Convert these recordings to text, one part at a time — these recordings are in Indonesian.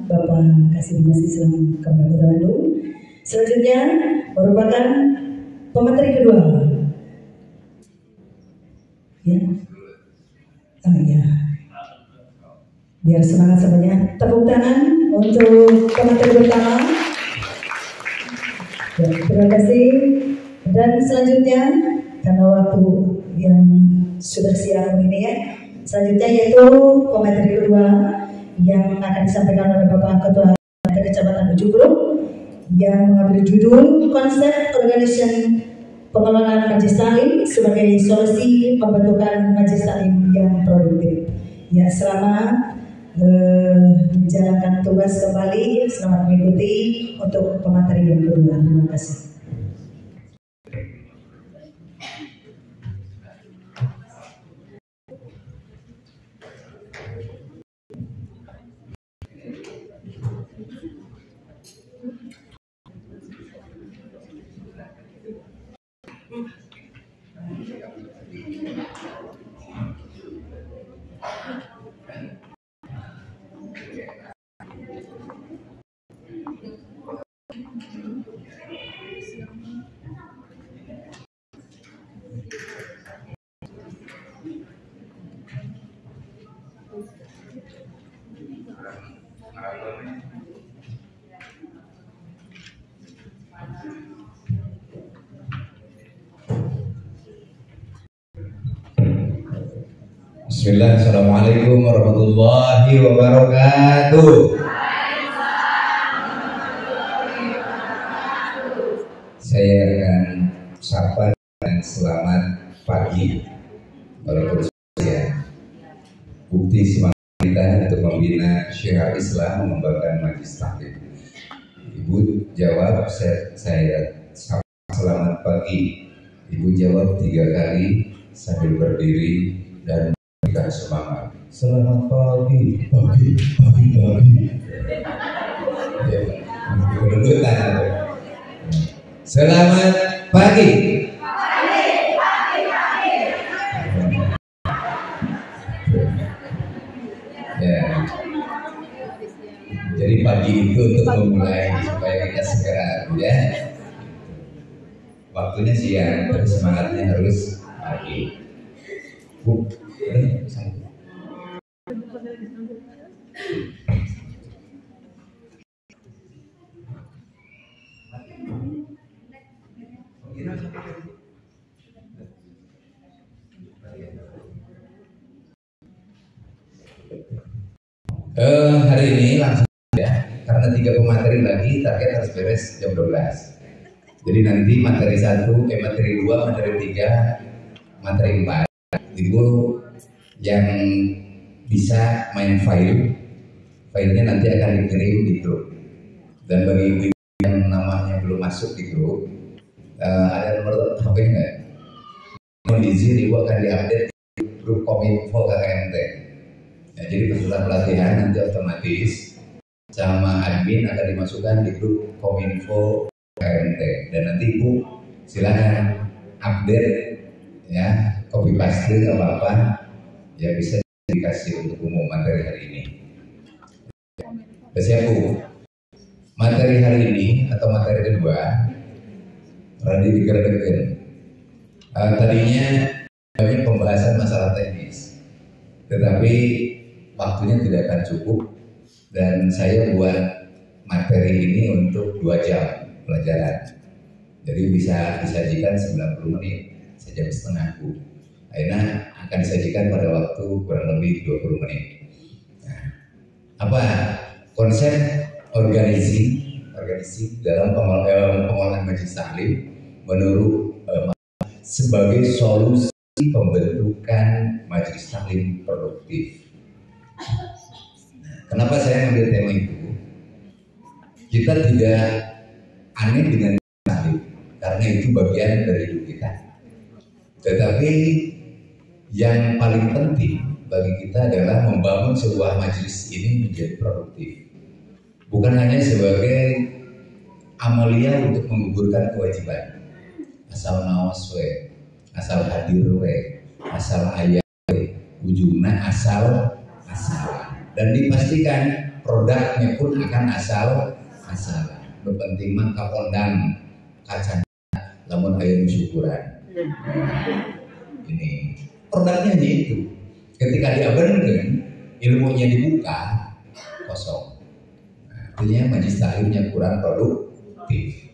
Bapak Kasih Dimas Islam Kabupaten Bandung. Selanjutnya merupakan pemateri kedua. Ya. Oh ya. Biar semangat semuanya. Tepuk tangan untuk pemateri pertama. Ya, terima kasih. Dan selanjutnya karena waktu yang sudah siang ini ya, selanjutnya yaitu pemateri kedua yang akan disampaikan oleh Bapak Ketua Kecamatan Ujung Berung yang mengambil judul konsep organization pengelolaan Majelis Taklim sebagai solusi pembentukan Majelis Taklim yang produktif. Ya, selamat menjalankan tugas kembali, selamat mengikuti untuk pemateri yang kedua. Terima kasih. Bismillah, Assalamualaikum warahmatullahi wabarakatuh. Saya akan sapa dan selamat pagi. Walaupun ya, bukti semangat kita untuk membina syiar Islam, mengembangkan Majelis Taklim. Ibu jawab, saya sapa selamat pagi. Ibu jawab 3 kali sambil berdiri dan memberikan semangat. Selamat pagi, pagi. Ya, kedudukan. Selamat pagi. Ya. Jadi pagi itu untuk memulai supaya kita segera ya. Waktunya siang, tapi semangatnya harus pagi. Hari ini langsung ya, karena 3 pemateri lagi, target harus beres jam 12. Jadi nanti materi 1, materi 2, materi 3, materi 4. Ibu yang bisa main filenya nanti akan dikirim di grup. Dan bagi ibu yang namanya belum masuk di grup, ada nomor HP nggak? Kondisi ibu akan diupdate di grup Kominfo KKMT. Ya, jadi peserta pelatihan nanti otomatis sama admin akan dimasukkan di grup Kominfo KKMT. Dan nanti ibu silakan update ya, copy paste apa-apa ya, bisa dikasih untuk umum materi hari ini. Siap Bu, materi hari ini atau materi kedua rada digerakkan. Tadinya banyak pembahasan masalah teknis, tetapi waktunya tidak akan cukup dan saya buat materi ini untuk 2 jam pelajaran. Jadi bisa disajikan 90 menit, sejam setengah Bu. Akhirnya akan disajikan pada waktu kurang lebih 20 menit. Nah, apa konsep organisasi dalam pengolahan Majelis Taklim menurut sebagai solusi pembentukan Majelis Taklim produktif. Nah, kenapa saya ambil tema itu? Kita tidak aneh dengan taklim karena itu bagian dari hidup kita. Tetapi yang paling penting bagi kita adalah membangun sebuah majelis ini menjadi produktif. Bukan hanya sebagai amalia untuk menggugurkan kewajiban. Asal naos we, asal hadir we, asal aya we, ujungna asal. Dan dipastikan produknya pun akan asal-asalan. Penting mah kapondang kaca lamun aya syukuran. Ini produknya hanya itu. Ketika diabenkeun, ilmunya dibuka, kosong. Nah, artinya majelis taklimnya kurang produktif.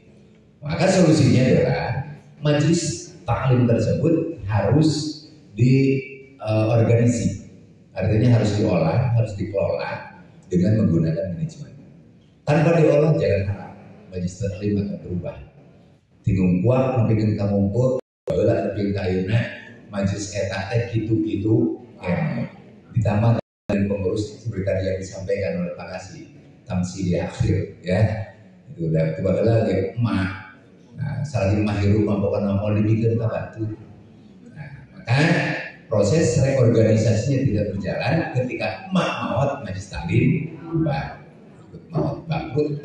Maka solusinya adalah majelis taklim tersebut harus diorganisasi. Artinya harus diolah, harus dikelola dengan menggunakan manajemen. Tanpa diolah jangan harap majelis taklim akan berubah. Tingung kuat mungkin kamu kuat, baheula tapi kayeuna majelis eta teh kitu-kitu ditambah dari pengurus seperti tadi yang disampaikan oleh Pak Kasih tamsil di akhir ya itu udah tiba-tiba lagi emak saling mahiru pokoknya mau dibikin bantu. Maka proses reorganisasinya tidak berjalan ketika emak maut majelis taklim berubah maut bangkrut.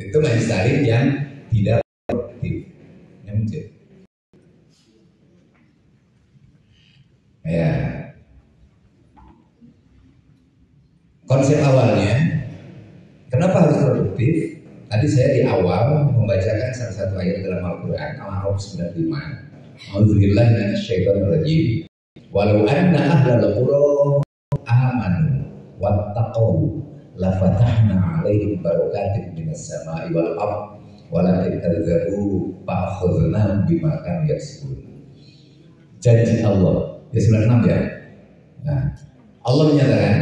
Itu majelis taklim yang tidak produktif yang menjadi ya. Konsep awalnya, kenapa harus produktif? Tadi saya di awal membacakan salah satu ayat dalam Al-Quran, Al-Araf 95. A'udzubillahi minasyaitonir rajim. Walau anna ahlal qura amanu wattaqau lafatahna 'alaihim barakatin minas sama'i wal ardh walakin kadzabu fa'akhadnahum bima kanu yaksibun. Janji Allah, ya 96 ya. Nah, Allah menyatakan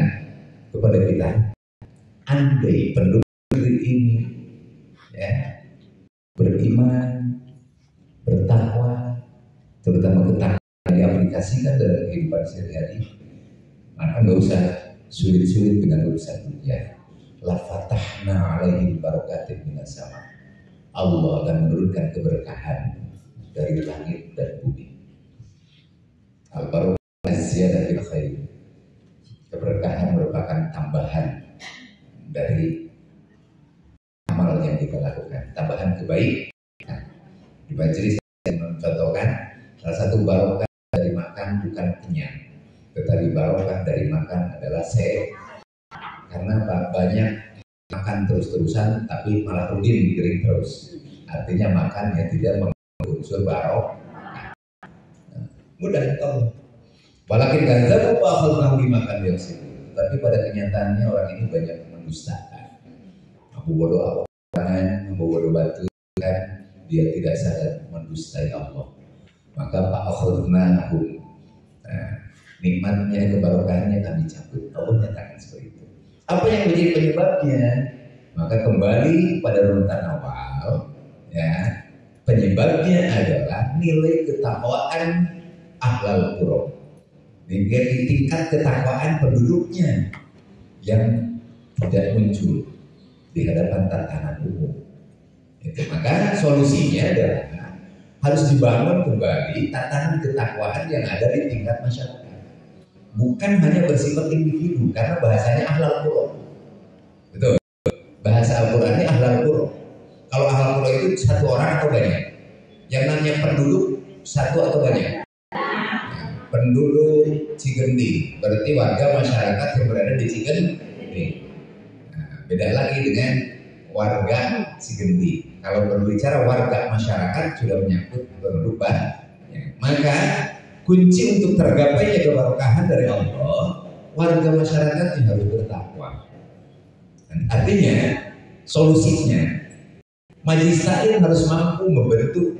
kepada kita, andai penduduk negeri ini ya beriman, bertakwa, terutama ketakwaan diaplikasikan dalam kehidupan sehari-hari, maka nggak usah sulit-sulit dengan urusan dunia. La fatahna 'alaihim barakatin minas sama. Allah akan menurunkan keberkahan dari langit dan bumi. Al-barakah ziyadatil khair. Keberkahan merupakan tambahan dari amal yang kita lakukan, tambahan kebaikan. Di majelis saya mencontohkan salah satu barokah dari makan bukan kenyang, tetapi barokah dari makan adalah sehat. Karena banyak makan terus-terusan tapi malah rutin pikirin terus. Artinya makan yang tidak mengandung unsur barokah. Mudah tahu. Walakin kadzabu fa'akhadnahum bima kanu yaksibun. Tapi pada kenyataannya orang ini banyak mendustakan. Abu bodoh apa-apaan, Abu bodoh batu kan dia tidak sadar mendustai Allah. Maka fa'akhadnahum. Nikmatnya, kebarokahannya kami cabut. Allah nyatakan seperti itu. Apa yang menjadi penyebabnya? Maka kembali pada runutan awal, ya. Penyebabnya adalah nilai ketakwaan ahlal qura. Jadi tingkat ketakwaan penduduknya yang tidak muncul di hadapan tatanan umum. Itu maka solusinya adalah harus dibangun kembali tatanan ketakwaan yang ada di tingkat masyarakat. Bukan hanya bersifat individu, karena bahasanya ahlal qura. Betul. Bahasa Al-Qur'annya ahlal qura. Kalau ahlal qura itu satu orang atau banyak? Yang namanya penduduk satu atau banyak? Penduduk Cigending, berarti warga masyarakat yang berada di Cigending. Nah, beda lagi dengan warga Cigending. Kalau berbicara warga masyarakat sudah menyangkut penduduk banyak. Maka kunci untuk tergapainya keberkahan dari Allah, warga masyarakat yang harus bertakwa. Dan artinya solusinya majelis taklim harus mampu membentuk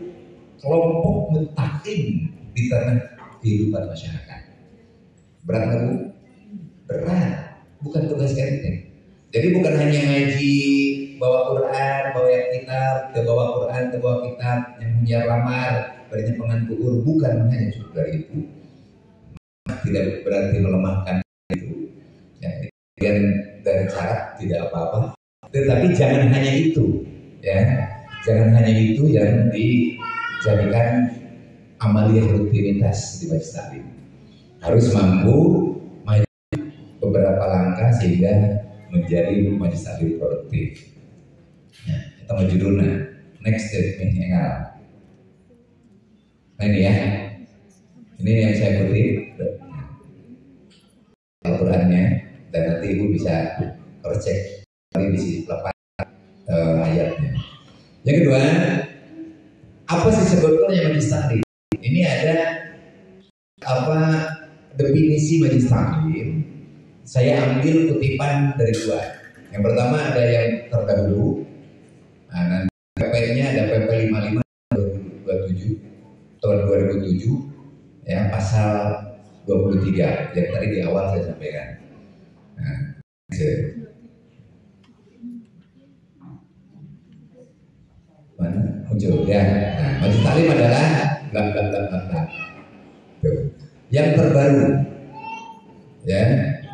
kelompok mutakin di tengah kehidupan masyarakat. Berat nggak Bu? Berat, bukan tugas enteng. Jadi bukan hanya ngaji, bawa Quran, bawa kitab, bawa Quran, bawa kitab, yang punya lamar, banyak pengantuur, bukan hanya cukup dari itu. Tidak berarti melemahkan itu. Ya, dan dari cara tidak apa-apa. Tetapi jangan hanya itu, ya, jangan hanya itu yang dijadikan amaliyah rutinitas di majelis taklim. Harus mampu maju beberapa langkah sehingga menjadi majelis taklim produktif. Ya, kita mau judulnya next step nih enggak. Nah ini ya, ini yang saya kutip Al-Qurannya, dan nanti Ibu bisa Harus cek di sini lepas ayatnya. Yang kedua, apa sih sebetulnya majelis taklim? Ini ada apa definisi majelis taklim? Saya ambil kutipan dari dua. Yang pertama ada yang terdahulu. Nah, nanti PP-nya ada PP 55 tahun 2007 ya, pasal 23 yang tadi di awal saya sampaikan. Nah, mana muncul ya. Nah, majelis taklim adalah yang terbaru ya.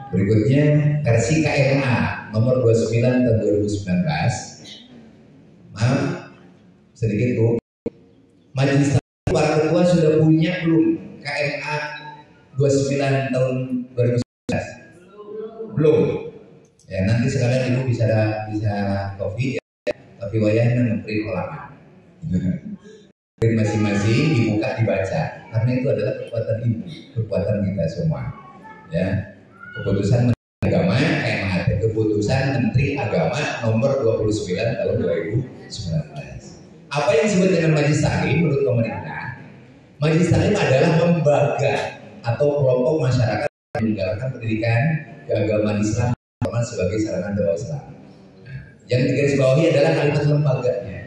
Berikutnya versi KMA nomor 29 tahun 2019. Maaf sedikit Bu, majelis taklim para ketua sudah punya belum KMA 29 tahun 2019? Belum. Ya nanti sekalian Ibu bisa copy ya, tapi wayahnya nge-print ulama. Print masing-masing dibuka dibaca, karena itu adalah kekuatan Ibu, kekuatan kita semua. Ya. Keputusan Menteri Agama KMA, keputusan Menteri Agama nomor 29 tahun 2019. Apa yang disebut dengan majelis taklim menurut pemerintah? Majelis taklim adalah lembaga atau kelompok masyarakat yang menjalankan pendidikan keagamaan Islam sebagai sarana dakwah Islam. Nah, yang digarisbawahi adalah kalimat lembaganya.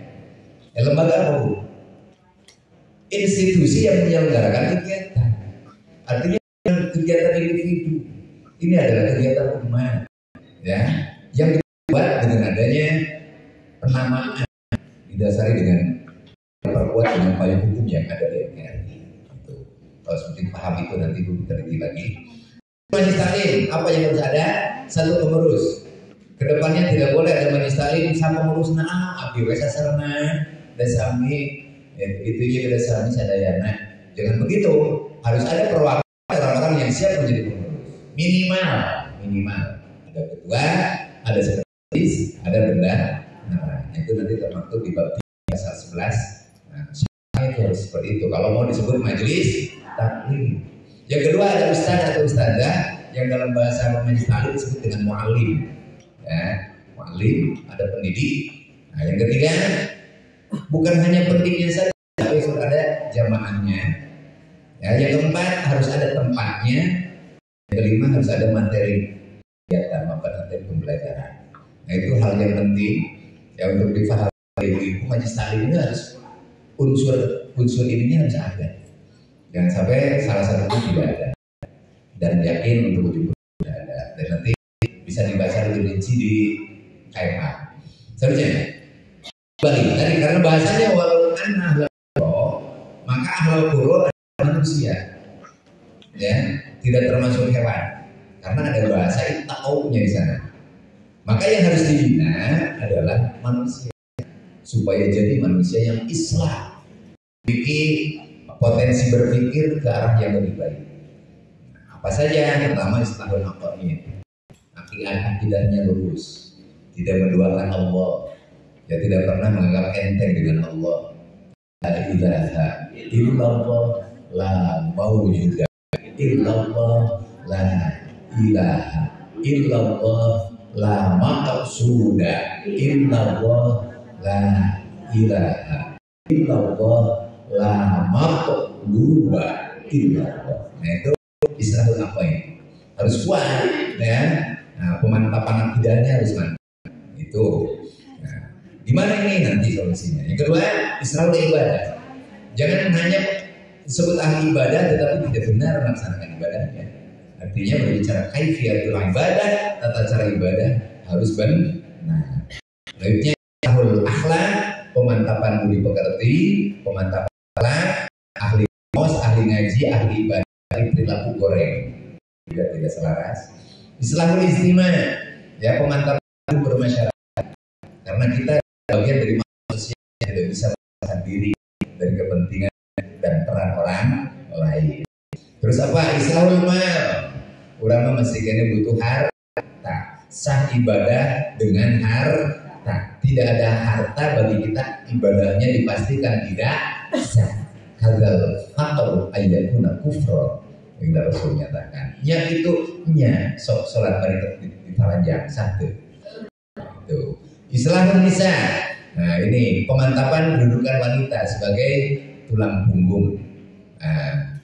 Lembaga apa Bu? Institusi yang menyelenggarakan kegiatan. Artinya kegiatan individu. Ini adalah kegiatan umat, ya, yang dibuat dengan adanya penamaan didasari dengan perkuat dengan payung hukum yang ada di NKRI. Itu. Kalau seperti paham itu nanti Bu teliti lagi. Majelis taklim apa yang harus ada? Satu pengurus. Kedepannya tidak boleh ada majelis taklim sama pengurus abdi wesa sarana dasami itu ya dasami sadayana. Jangan begitu. Harus ada perwakilan orang-orang yang siap menjadi pengurus. Minimal ada ketua, ada sekretaris, ada bendahara. Nah, itu nanti termaktub di bab 3 pasal 11. Nah, itu harus seperti itu. Kalau mau disebut majelis taklim. Yang kedua ada ustaz atau ustazah yang dalam bahasa majelis taklim disebut dengan mu'allim. Ya, mu'allim, ada pendidik. Nah, yang ketiga bukan hanya pendidikannya saja, tapi harus ada jamaahnya. Ya, yang keempat harus ada tempatnya. Yang kelima harus ada materi kegiatan, materi pembelajaran. Nah itu hal yang penting ya untuk difahami. Ibu majelis taklim ini harus unsur ini harus ada. Jangan sampai salah satu itu tidak ada. Dan yakin untuk ujung tidak ada. Dan nanti bisa dibaca lebih rinci di KMA. Selanjutnya balik tadi karena bahasanya walau ahlul qura, maka ahlul qura adalah manusia. Ya, tidak termasuk hewan karena ada bahasa ittaqaunya di sana. Maka yang harus dibina adalah manusia supaya jadi manusia yang Islam, memiliki potensi berpikir ke arah yang lebih baik. Apa saja? Pertama islahul aqaid, akidahnya lurus, tidak menduakan Allah, ya tidak pernah menganggap enteng dengan Allah. La ilaha illallah la mawjuda illallah la ilaha illallah la maqsuda illallah la ilaha illallah la maqluba illallah. Nah itu islahul aqaid harus kuat ya. Nah pemantapan akidahnya harus mantap. Itu nah, gimana ini nanti solusinya. Yang kedua islahul ibadah. Jangan hanya disebut ahli ibadah tetapi tidak benar melaksanakan ibadahnya. Artinya berbicara kaifiyatul ibadah, tata cara ibadah harus benar. Berikutnya tahul akhlak, pemantapan budi pekerti, pemantapan akhlak, ahli mos, ahli ngaji, ahli ibadah, ahli perilaku goreng. Tidak selaras. Islahul istima, ya pemantapan bermasyarakat. Karena kita bagian dari manusia yang tidak bisa melaksanakan diri dari kepentingan dan peran orang lain. Terus apa? Islahul mal. Ulama memastikannya butuh harta. Sah ibadah dengan harta. Tidak ada harta bagi kita, ibadahnya dipastikan tidak sah. Hadzal faqru ayyakuna kufra. Yang Rasul nyatakan. Nya itu nya sholat bari ditalanjang satu. Islahun nisa. Nah, ini pemantapan kedudukan wanita sebagai tulang punggung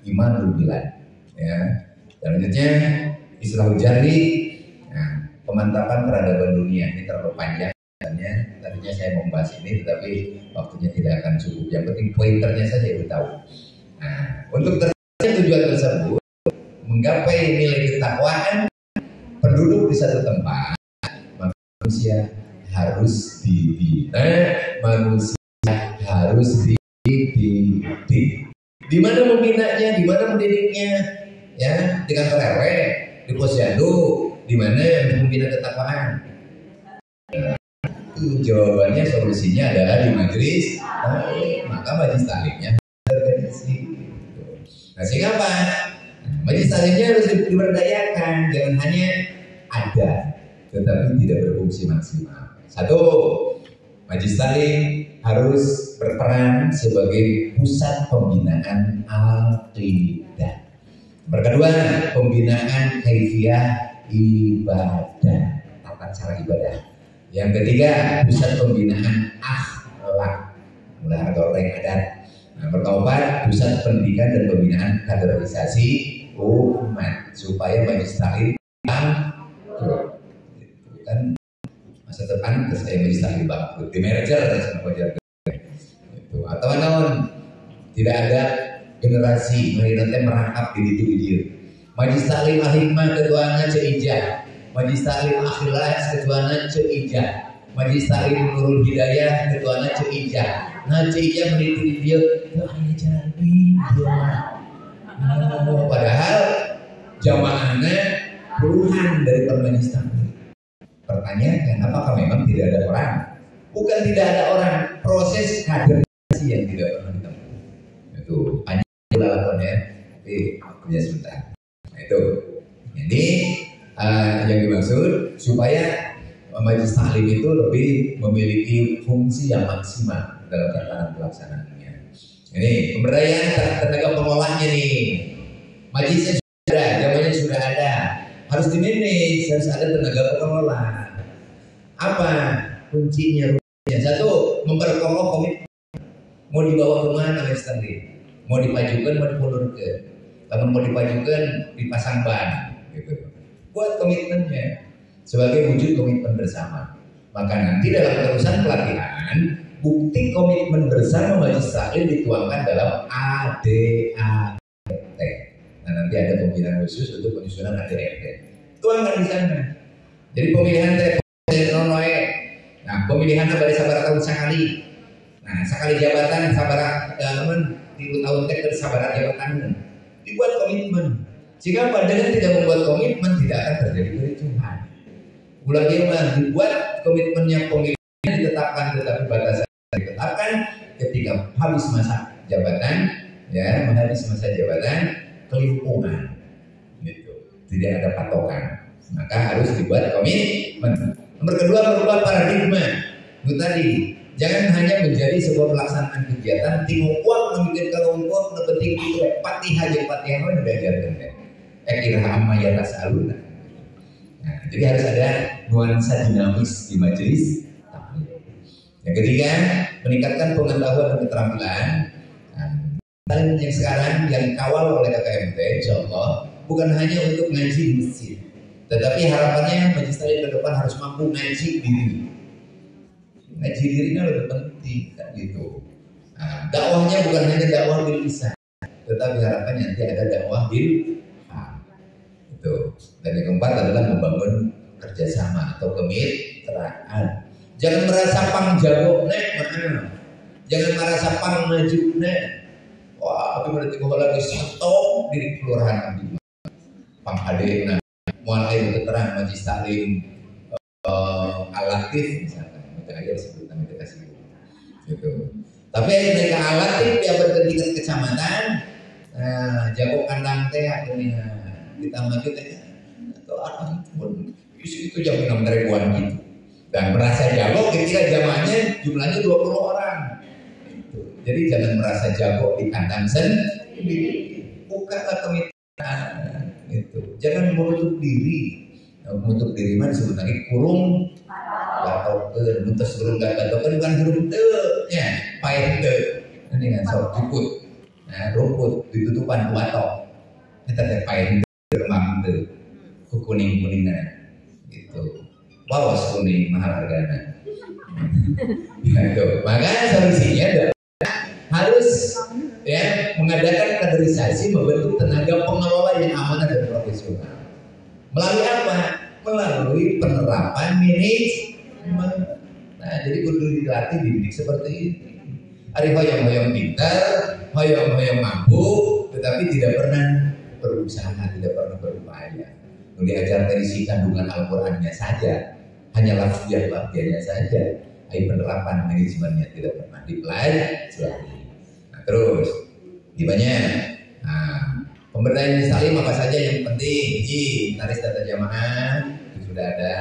imanul bilad. Ya. Selanjutnya islahul jari. Nah, pemantapan peradaban dunia. Ini terlalu panjang. Tadinya saya mau membahas ini, tetapi waktunya tidak akan cukup. Yang penting pointernya saja ibu tahu. Nah, untuk tercapai tujuan tersebut, menggapai nilai ketakwaan penduduk di satu tempat, maka manusia harus dididik. Di mana membinanya, di mana mendidiknya, ya, dengan terewe, di posyandu, di mana untuk membina ketakwaan. Jawabannya, solusinya adalah di majelis taklim. Maka majelis taklimnya terorganisasi. Nah, sehingga apa? Majelis taklimnya harus diberdayakan, jangan hanya ada tetapi tidak berfungsi maksimal. Satu, majelis taklim harus berperan sebagai pusat pembinaan akidah. Berkedua, pembinaan kaifiyah ibadah, tata cara ibadah. Yang ketiga, pusat pembinaan akhlak, mulai orang yang adat. Nah, berkeempat, pusat pendidikan dan pembinaan kaderisasi umat supaya majelis taklim kan masa depan saya majelis taklim bangkrut, di merger sama wajar itu atau naon tidak ada generasi nanti merangkap di dia. Majelis taklim hikmah ketuanya ceijah. Majelis taklim akhirat ketuanya ceijah. Majelis taklim nurul hidayah ketuanya ceijah. Nah ceijah meneliti dia hanya jadi padahal jamaahnya puluhan dari majelis taklim. Pertanyaan, apakah memang tidak ada orang? Bukan tidak ada orang, proses kaderisasi yang tidak pernah ditempuh. Itu panjang lakonnya, tapi waktunya sebentar. Nah, itu. Jadi yang dimaksud supaya majelis taklim itu lebih memiliki fungsi yang maksimal dalam tatanan pelaksanaannya. Ini pemberdayaan tenaga pengolahnya nih. Majelisnya sudah ada, zamannya sudah ada. Harus dimanage, harus ada tenaga pengelola. Apa kuncinya? Satu, memperkokoh komitmen. Mau dibawa kemana majelis taklim? Mau dipajukan, mau dipulurkan. Kalau mau dipajukan, dipasang ban. Gitu. Buat komitmennya sebagai wujud komitmen bersama. Maka nanti dalam terusan pelatihan, bukti komitmen bersama majelis taklim dituangkan dalam ADART. Nah, nanti ada pembinaan khusus untuk penyusunan ADART. Tuangkan di sana. Jadi pemilihan nah, pemilihan pada sabar tahun sekali. Nah, sekali jabatan sabar di tahun teh sabar jabatan. Dibuat komitmen. Jika padahal tidak membuat komitmen, tidak akan terjadi kericuhan. Ulang dibuat komitmennya pemilihan ditetapkan, tetapi batasan ditetapkan ketika habis masa jabatan, ya, habis masa jabatan kelimpungan, gitu. Tidak ada patokan, maka harus dibuat komitmen. Nomor kedua, merubah paradigma. Itu tadi, jangan hanya menjadi sebuah pelaksanaan kegiatan tinggal uang memikir kalau uang penting itu patihah yang diajarkan deh. Kira amma ya tasaluna. Nah, jadi harus ada nuansa dinamis di majelis taklim. Yang ketiga, meningkatkan pengetahuan dan keterampilan. Taklim yang sekarang yang dikawal oleh KKMT, insyaallah bukan hanya untuk ngaji di masjid, tetapi harapannya majelis taklim ke depan harus mampu ngaji diri. Ngaji dirinya lebih penting, kan gitu. Nah, dakwahnya bukan hanya dakwah bil lisan, tetapi harapannya nanti ada dakwah bil itu. Dan yang keempat adalah membangun kerjasama atau kemitraan. Jangan merasa pang jago nek, jangan merasa pang maju nek. Wah, tapi berarti kalau lagi stop diri kelurahan di pang hadena, mulai keterangan majelis taklim alatif misalkan, mereka aja sebutan mereka kasih gitu. Tapi mereka alatif yang berketingkat kecamatan, jago kandang teh ini. Ditambah kita atau apa pun itu jam 6 ribuan gitu dan merasa jago ketika jamaahnya jumlahnya 20 orang gitu. Jadi jangan merasa jago di kandang sendiri, bukalah kemitraan gitu. Jangan menutup diri mah sebenarnya kurung atau gatokeun, mun tos gurung gatokeun bukan gurung teu nya, paeh teu. Ini kan sok rumput. Nah, rumput ditutupan ku atok. Eta teh paeh teu remang teu. Ku kuning-kuningan gitu. Wawas kuning mahal hargana. Gitu. Makanya solusinya adalah harus ya mengadakan kaderisasi, membentuk tenaga pengelola yang amanah dan profesional. Melalui apa? Melalui penerapan manajemen. Nah, jadi kudu dilatih dididik seperti ini. Ari hoyong-hoyong pintar, hoyong-hoyong mampu, tetapi tidak pernah berusaha, tidak pernah berupaya. Diajar dari kandungan Al-Qur'annya saja, hanya lafziah-lafziahnya saja. Penerapan manajemennya tidak pernah dipelajari. Nah, terus gimana? Nah, pemberdayaan salim apa saja yang penting? Taris data jamaah itu sudah ada,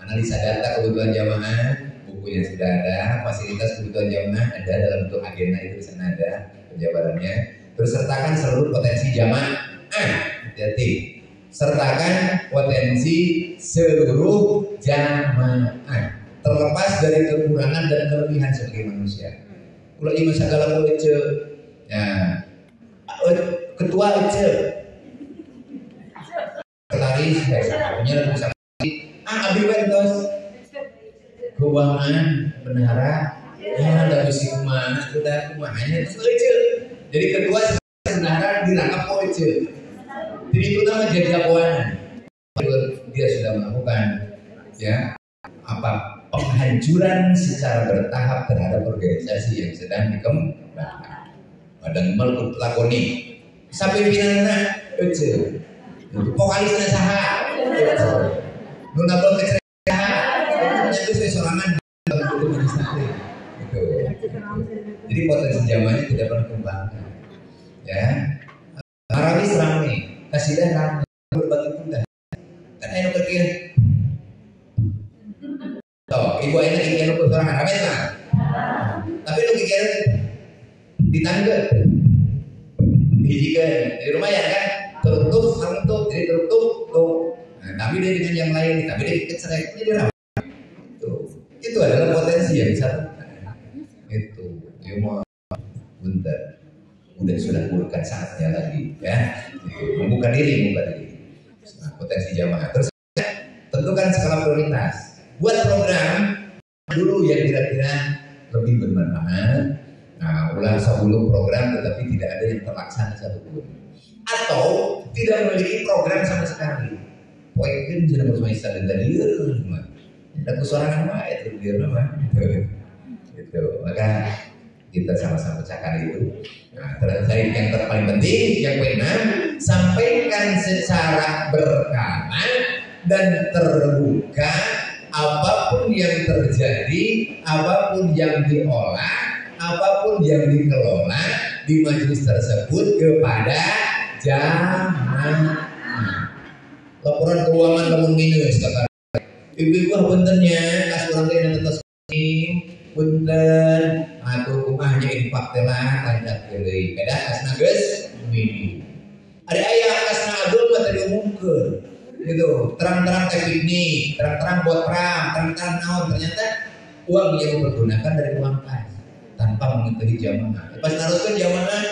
analisa data kebutuhan jamaah, bukunya sudah ada, fasilitas kebutuhan jamaah ada dalam bentuk agenda itu di sana ada penjabarannya. Terus sertakan seluruh potensi jamaah. Hati-hati. Sertakan potensi seluruh jamaah. Terlepas dari kekurangan dan kelebihan sebagai manusia. Kalau iman segala ece, ya ketua ece, kelaris, punya lagu sama. Abdi wentos, keuangan, bendahara, ya ada besi kumah, sudah kumahnya itu ece. Jadi ketua bendahara dirangkap ece. Jadi itu nama jaga keuangan. Dia sudah melakukan, ya apa? Penghancuran secara bertahap terhadap organisasi yang sedang dikembangkan. Badan melukut lakoni sampai pinana ece. Vokalisnya saha? Nuna bol kecerahan. Itu saya sorangan dalam organisasi. Gitu. Jadi potensi zamannya tidak pernah kembangkan. Ya. Arawis ramai, kasidah ramai, berbagi mudah. Kan ayo kerja. Ibu ayahnya ingin lu sorangan rame lah. Tapi lu kira di tangga hijikan di rumah ya kan tertutup santup jadi tertutup tuh. Nah, tapi dia dengan yang lain, tapi dia kecerai jadi ramai. Itu adalah potensi yang bisa. Itu, ya mau bentar, udah sudah bukan saatnya lagi, ya. Itu, membuka diri. Nah, potensi jamaah. Terus tentukan skala prioritas. Buat program dulu yang kira-kira lebih bermanfaat. Nah, ulang sebelum program tetapi tidak ada yang terlaksana satupun. Atau tidak memiliki program sama sekali. Poin sudah bersama dan tadi ada kesorangan mah itu dia mah. Itu. Maka kita sama-sama pecahkan itu. Nah, terus yang paling penting yang ke-6, sampaikan secara berkala dan terbuka apapun yang terjadi, apapun yang diolah, apapun yang dikelola di majelis tersebut kepada jamaah. Laporan keuangan lamun minus kata ibu-ibu benternya kas urang teh ngetos punten atuh kumahnya infak teh lah lanjut deui kada kasna geus mini ada aya kasna adul mah tadi umumkeun gitu terang-terang kayak piknik terang-terang buat perang terang-terang naon ternyata uang yang dipergunakan dari uang kas tanpa mengetahui jamaah pas naruskeun jamaah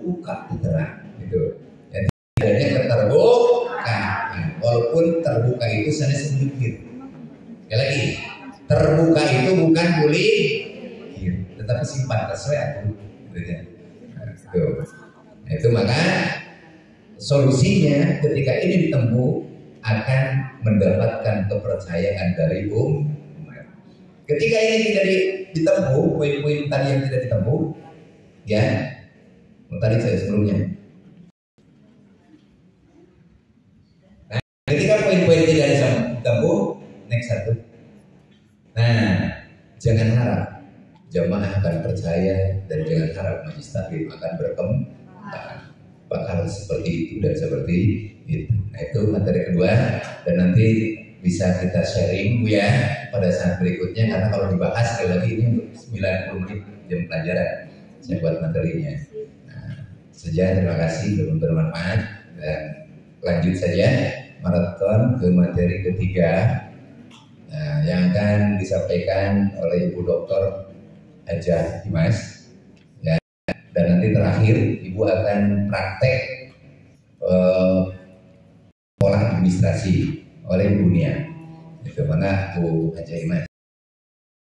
buka terang gitu jadi adanya keterbukaan walaupun terbuka itu sanes sedikit sekali lagi terbuka itu bukan boleh tetapi simpan sesuai aturan itu maka solusinya ketika ini ditempuh akan mendapatkan kepercayaan dari umat. Ketika ini tidak ditempuh, poin-poin tadi yang tidak ditempuh, ya, tadi saya sebelumnya. Nah, ketika poin-poin tidak ditempuh, next satu. Nah, jangan harap jamaah akan percaya dan jangan harap majelis taklim akan berkembang. Bakal seperti itu dan seperti itu. Nah, itu materi kedua dan nanti bisa kita sharing ya pada saat berikutnya karena kalau dibahas sekali lagi ini untuk 90 menit jam pelajaran saya buat materinya. Nah, saja terima kasih bermanfaat dan lanjut saja maraton ke materi ketiga. Nah, yang akan disampaikan oleh Ibu Dr. Haja Dimas. Ya. Dan nanti terakhir Ibu akan praktek pola administrasi oleh Ibu Nia. Itu mana Bu Haja Dimas.